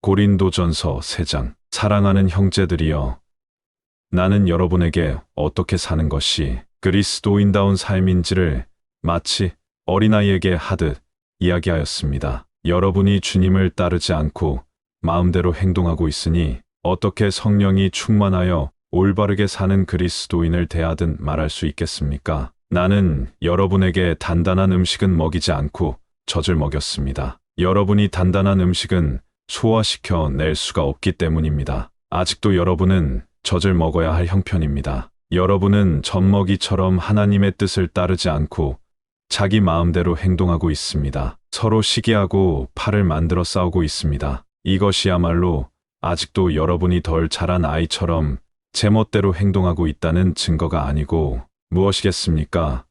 고린도전서 3장. 사랑하는 형제들이여, 나는 여러분에게 어떻게 사는 것이 그리스도인다운 삶인지를 마치 어린아이에게 하듯 이야기하였습니다. 여러분이 주님을 따르지 않고 마음대로 행동하고 있으니 어떻게 성령이 충만하여 올바르게 사는 그리스도인을 대하든 말할 수 있겠습니까? 나는 여러분에게 단단한 음식은 먹이지 않고 젖을 먹였습니다. 여러분이 단단한 음식은 소화시켜 낼 수가 없기 때문입니다. 아직도 여러분은 젖을 먹어야 할 형편입니다. 여러분은 젖먹이처럼 하나님의 뜻을 따르지 않고 자기 마음대로 행동하고 있습니다. 서로 시기하고 팔을 만들어 싸우고 있습니다. 이것이야말로 아직도 여러분이 덜 자란 아이처럼 제멋대로 행동하고 있다는 증거가 아니고 무엇이겠습니까?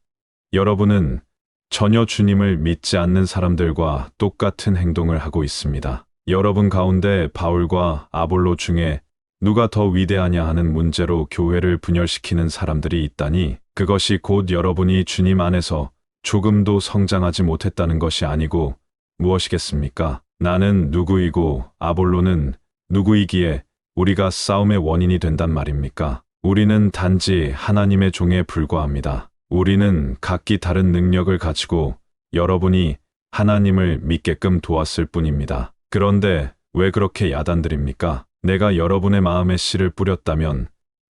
여러분은 전혀 주님을 믿지 않는 사람들과 똑같은 행동을 하고 있습니다. 여러분 가운데 바울과 아볼로 중에 누가 더 위대하냐 하는 문제로 교회를 분열시키는 사람들이 있다니, 그것이 곧 여러분이 주님 안에서 조금도 성장하지 못했다는 것이 아니고 무엇이겠습니까? 나는 누구이고 아볼로는 누구이기에 우리가 싸움의 원인이 된단 말입니까? 우리는 단지 하나님의 종에 불과합니다. 우리는 각기 다른 능력을 가지고 여러분이 하나님을 믿게끔 도왔을 뿐입니다. 그런데 왜 그렇게 야단드립니까? 내가 여러분의 마음에 씨를 뿌렸다면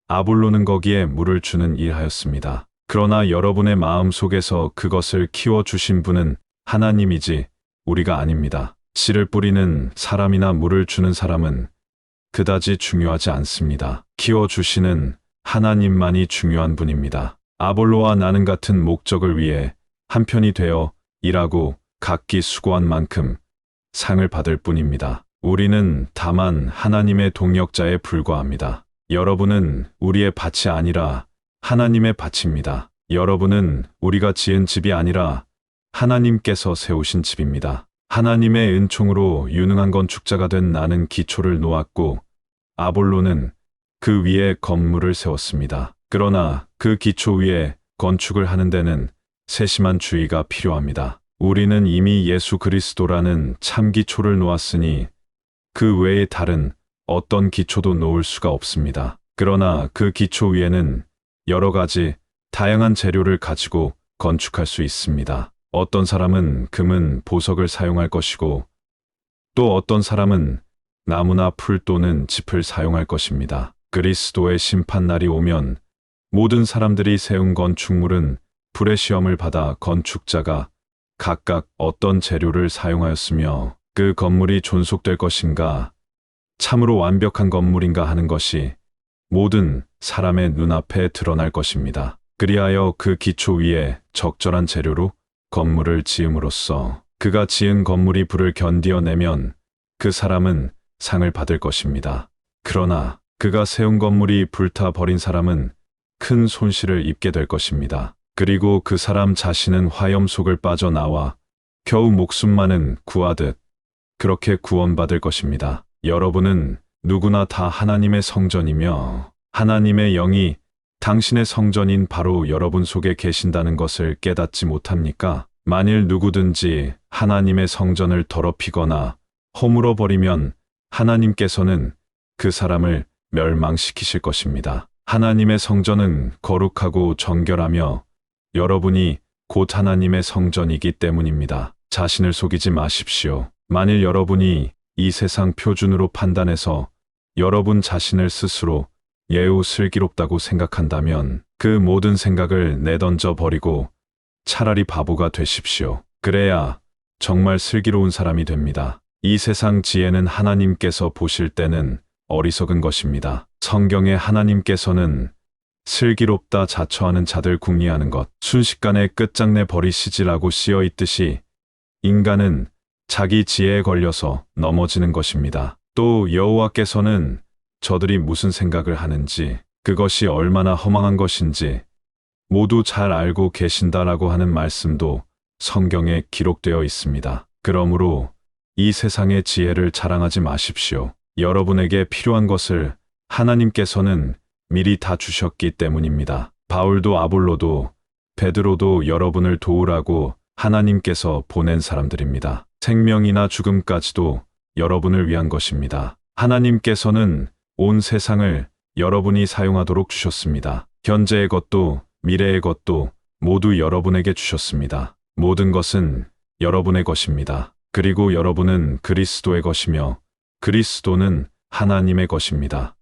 아볼로는 거기에 물을 주는 일하였습니다. 그러나 여러분의 마음 속에서 그것을 키워주신 분은 하나님이지 우리가 아닙니다. 씨를 뿌리는 사람이나 물을 주는 사람은 그다지 중요하지 않습니다. 키워주시는 하나님만이 중요한 분입니다. 아볼로와 나는 같은 목적을 위해 한편이 되어 일하고 각기 수고한 만큼 상을 받을 뿐입니다. 우리는 다만 하나님의 동역자에 불과합니다. 여러분은 우리의 밭이 아니라 하나님의 밭입니다. 여러분은 우리가 지은 집이 아니라 하나님께서 세우신 집입니다. 하나님의 은총으로 유능한 건축자가 된 나는 기초를 놓았고 아볼로는 그 위에 건물을 세웠습니다. 그러나 그 기초 위에 건축을 하는 데는 세심한 주의가 필요합니다. 우리는 이미 예수 그리스도라는 참 기초를 놓았으니 그 외에 다른 어떤 기초도 놓을 수가 없습니다. 그러나 그 기초 위에는 여러 가지 다양한 재료를 가지고 건축할 수 있습니다. 어떤 사람은 금은 보석을 사용할 것이고 또 어떤 사람은 나무나 풀 또는 짚을 사용할 것입니다. 그리스도의 심판날이 오면 모든 사람들이 세운 건축물은 불의 시험을 받아 건축자가 각각 어떤 재료를 사용하였으며 그 건물이 존속될 것인가, 참으로 완벽한 건물인가 하는 것이 모든 사람의 눈앞에 드러날 것입니다. 그리하여 그 기초 위에 적절한 재료로 건물을 지음으로써 그가 지은 건물이 불을 견디어내면 그 사람은 상을 받을 것입니다. 그러나 그가 세운 건물이 불타 버린 사람은 큰 손실을 입게 될 것입니다. 그리고 그 사람 자신은 화염 속을 빠져나와 겨우 목숨만은 구하듯 그렇게 구원받을 것입니다. 여러분은 누구나 다 하나님의 성전이며 하나님의 영이 당신의 성전인 바로 여러분 속에 계신다는 것을 깨닫지 못합니까? 만일 누구든지 하나님의 성전을 더럽히거나 허물어 버리면 하나님께서는 그 사람을 멸망시키실 것입니다. 하나님의 성전은 거룩하고 정결하며 여러분이 곧 하나님의 성전이기 때문입니다. 자신을 속이지 마십시오. 만일 여러분이 이 세상 표준으로 판단해서 여러분 자신을 스스로 예우 슬기롭다고 생각한다면 그 모든 생각을 내던져 버리고 차라리 바보가 되십시오. 그래야 정말 슬기로운 사람이 됩니다. 이 세상 지혜는 하나님께서 보실 때는 어리석은 것입니다. 성경에 하나님께서는 슬기롭다 자처하는 자들 궁리하는 것, 순식간에 끝장내 버리시지라고 쓰여 있듯이 인간은 자기 지혜에 걸려서 넘어지는 것입니다. 또 여호와께서는 저들이 무슨 생각을 하는지, 그것이 얼마나 허망한 것인지 모두 잘 알고 계신다라고 하는 말씀도 성경에 기록되어 있습니다. 그러므로 이 세상의 지혜를 자랑하지 마십시오. 여러분에게 필요한 것을 하나님께서는 미리 다 주셨기 때문입니다. 바울도 아볼로도 베드로도 여러분을 도우라고 하나님께서 보낸 사람들입니다. 생명이나 죽음까지도 여러분을 위한 것입니다. 하나님께서는 온 세상을 여러분이 사용하도록 주셨습니다. 현재의 것도 미래의 것도 모두 여러분에게 주셨습니다. 모든 것은 여러분의 것입니다. 그리고 여러분은 그리스도의 것이며 그리스도는 하나님의 것입니다.